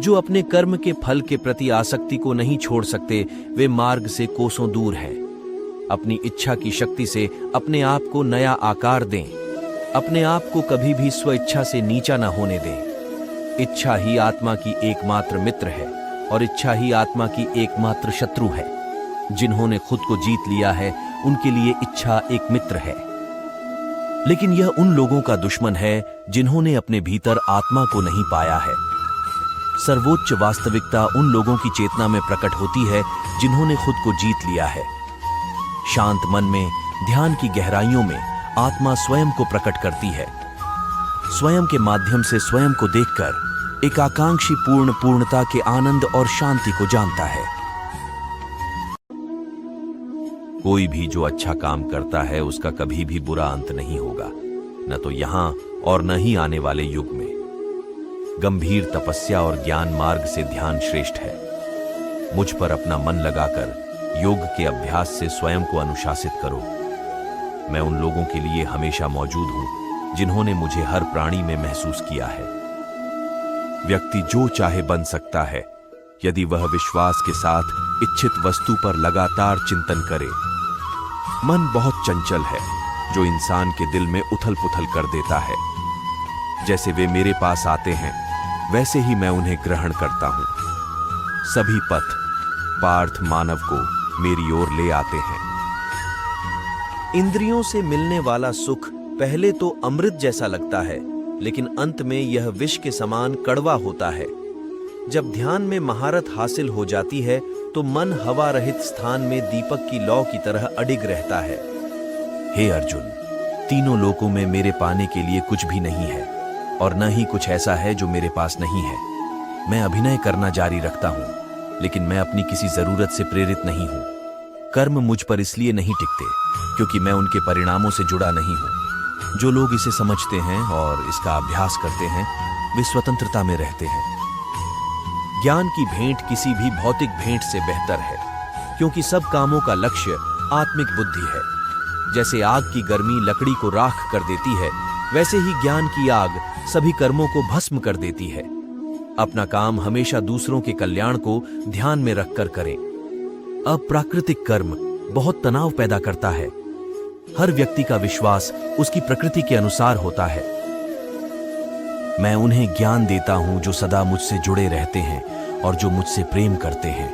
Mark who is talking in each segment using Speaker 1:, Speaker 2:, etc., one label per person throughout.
Speaker 1: जो अपने कर्म के फल के प्रति आसक्ति को नहीं छोड़ सकते, वे मार्ग से कोसों दूर हैं। अपनी इच्छा की शक्ति से अपने आप को नया आकार दें। अपने आप को कभी भी स्वेच्छा से नीचा न होने दें। इच्छा ही आत्मा की एकमात्र मित्र है और इच्छा ही आत्मा की एकमात्र शत्रु है। जिन्होंने खुद को जीत लिया है, उनके लिए इच्छा एक मित्र है, लेकिन यह उन लोगों का दुश्मन है जिन्होंने अपने भीतर आत्मा को नहीं पाया है। सर्वोच्च वास्तविकता उन लोगों की चेतना में प्रकट होती है जिन्होंने खुद को जीत लिया है। शांत मन में, ध्यान की गहराइयों में आत्मा स्वयं को प्रकट करती है। स्वयं के माध्यम से स्वयं को देखकर एक आकांक्षी पूर्णता के आनंद और शांति को जानता है। कोई भी जो अच्छा काम करता है, उसका कभी भी बुरा अंत नहीं होगा, न तो यहां और न ही आने वाले युग में। गंभीर तपस्या और ज्ञान मार्ग से ध्यान श्रेष्ठ है। मुझ पर अपना मन लगाकर योग के अभ्यास से स्वयं को अनुशासित करो। मैं उन लोगों के लिए हमेशा मौजूद हूं जिन्होंने मुझे हर प्राणी में महसूस किया है। व्यक्ति जो चाहे बन सकता है यदि वह विश्वास के साथ इच्छित वस्तु पर लगातार चिंतन करे। मन बहुत चंचल है जो इंसान के दिल में उथल पुथल कर देता है। जैसे वे मेरे पास आते हैं, वैसे ही मैं उन्हें ग्रहण करता हूं। सभी पथ पार्थ मानव को मेरी ओर ले आते हैं। इंद्रियों से मिलने वाला सुख पहले तो अमृत जैसा लगता है, लेकिन अंत में यह विष के समान कड़वा होता है। जब ध्यान में महारत हासिल हो जाती है तो मन हवा रहित स्थान में दीपक की लौ की तरह अडिग रहता है। हे अर्जुन, तीनों लोकों में मेरे पाने के लिए कुछ भी नहीं है और न ही कुछ ऐसा है जो मेरे पास नहीं है। मैं अभिनय करना जारी रखता हूं, लेकिन मैं अपनी किसी जरूरत से प्रेरित नहीं हूं। कर्म मुझ पर इसलिए नहीं टिकते क्योंकि मैं उनके परिणामों से जुड़ा नहीं हूं। जो लोग इसे समझते हैं और इसका अभ्यास करते हैं, वे स्वतंत्रता में रहते हैं। ज्ञान की भेंट किसी भी भौतिक भेंट से बेहतर है, क्योंकि सब कामों का लक्ष्य आत्मिक बुद्धि है। जैसे आग की गर्मी लकड़ी को राख कर देती है, वैसे ही ज्ञान की आग सभी कर्मों को भस्म कर देती है। अपना काम हमेशा दूसरों के कल्याण को ध्यान में रखकर करें। अप्राकृतिक कर्म बहुत तनाव पैदा करता है। हर व्यक्ति का विश्वास उसकी प्रकृति के अनुसार होता है। मैं उन्हें ज्ञान देता हूं जो सदा मुझसे जुड़े रहते हैं और जो मुझसे प्रेम करते हैं।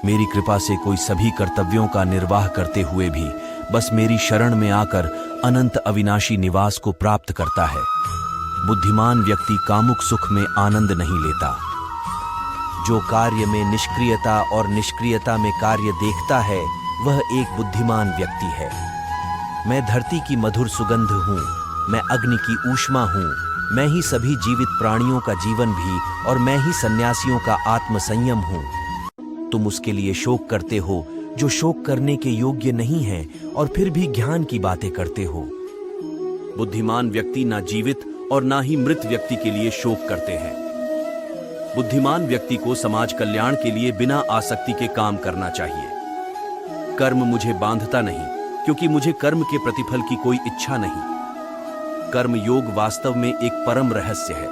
Speaker 1: मेरी कृपा से कोई सभी कर्तव्यों का निर्वाह करते हुए भी बस मेरी शरण में आकर अनंत अविनाशी निवास को प्राप्त करता है। बुद्धिमान व्यक्ति कामुक सुख में आनंद नहीं लेता। जो कार्य में निष्क्रियता और निष्क्रियता में कार्य देखता है, वह एक बुद्धिमान व्यक्ति है। मैं धरती की मधुर सुगंध हूँ, मैं अग्नि की ऊष्मा हूँ, मैं ही सभी जीवित प्राणियों का जीवन भी और मैं ही सन्यासियों का आत्मसंयम हूँ। तुम उसके लिए शोक करते हो जो शोक करने के योग्य नहीं है और फिर भी ज्ञान की बातें करते हो। बुद्धिमान व्यक्ति ना जीवित और ना ही मृत व्यक्ति के लिए शोक करते हैं। बुद्धिमान व्यक्ति को समाज कल्याण के लिए बिना आसक्ति के काम करना चाहिए। कर्म मुझे बांधता नहीं, क्योंकि मुझे कर्म के प्रतिफल की कोई इच्छा नहीं। कर्म योग वास्तव में एक परम रहस्य है।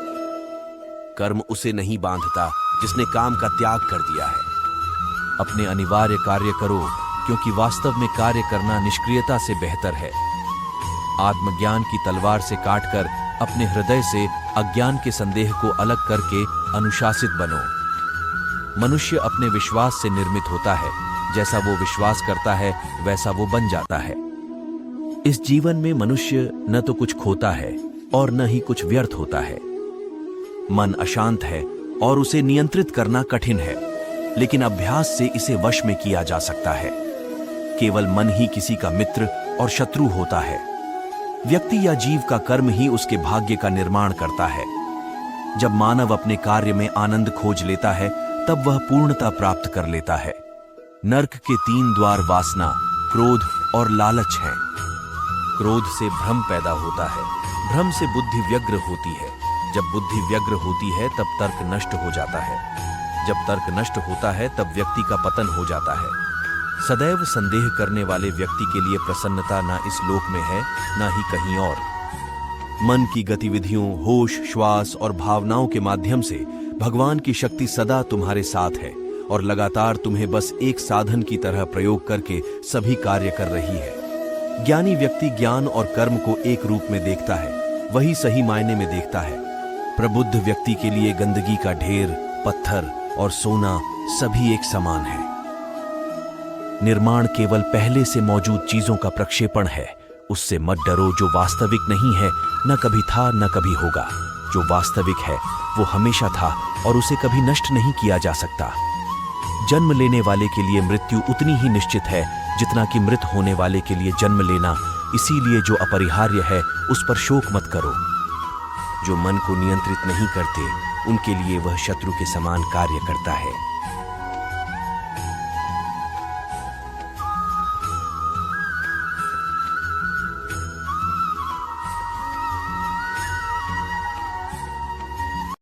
Speaker 1: कर्म उसे नहीं बांधता जिसने काम का त्याग कर दिया है। अपने अनिवार्य कार्य करो, क्योंकि वास्तव में कार्य करना निष्क्रियता से बेहतर है। आत्मज्ञान की तलवार से काटकर अपने हृदय से अज्ञान के संदेह को अलग करके अनुशासित बनो। मनुष्य अपने विश्वास से निर्मित होता है। जैसा वो विश्वास करता है, वैसा वो बन जाता है। इस जीवन में मनुष्य न तो कुछ खोता है और न ही कुछ व्यर्थ होता है। मन अशांत है और उसे नियंत्रित करना कठिन है, लेकिन अभ्यास से इसे वश में किया जा सकता है। केवल मन ही किसी का मित्र और शत्रु होता है। व्यक्ति या जीव का कर्म ही उसके भाग्य का निर्माण करता है। जब मानव अपने कार्य में आनंद खोज लेता है, तब वह पूर्णता प्राप्त कर लेता है। नरक के 3 द्वार वासना, क्रोध और लालच हैं। क्रोध से भ्रम पैदा होता है, भ्रम से बुद्धि व्यग्र होती है। जब बुद्धि व्यग्र होती है, तब तर्क नष्ट हो जाता है। जब तर्क नष्ट होता है, तब व्यक्ति का पतन हो जाता है। सदैव संदेह करने वाले व्यक्ति के लिए प्रसन्नता ना इस लोक में है, ना ही कहीं और। मन की गतिविधियों, होश, श्वास और भावनाओं के माध्यम से भगवान की शक्ति सदा तुम्हारे साथ है और लगातार तुम्हें बस एक साधन की तरह प्रयोग करके सभी कार्य कर रही है। ज्ञानी व्यक्ति ज्ञान और कर्म को एक रूप में देखता है, वही सही मायने में देखता है। प्रबुद्ध व्यक्ति के लिए गंदगी का ढेर, पत्थर और सोना सभी एक समान है। निर्माण केवल पहले से मौजूद चीजों का प्रक्षेपण है। उससे मत डरो जो वास्तविक नहीं है, न कभी था न कभी होगा। जो वास्तविक है वो हमेशा था और उसे कभी नष्ट नहीं किया जा सकता। जन्म लेने वाले के लिए मृत्यु उतनी ही निश्चित है जितना कि मृत होने वाले के लिए जन्म लेना। इसीलिए जो अपरिहार्य है उस पर शोक मत करो। जो मन को नियंत्रित नहीं करते उनके लिए वह शत्रु के समान कार्य करता है।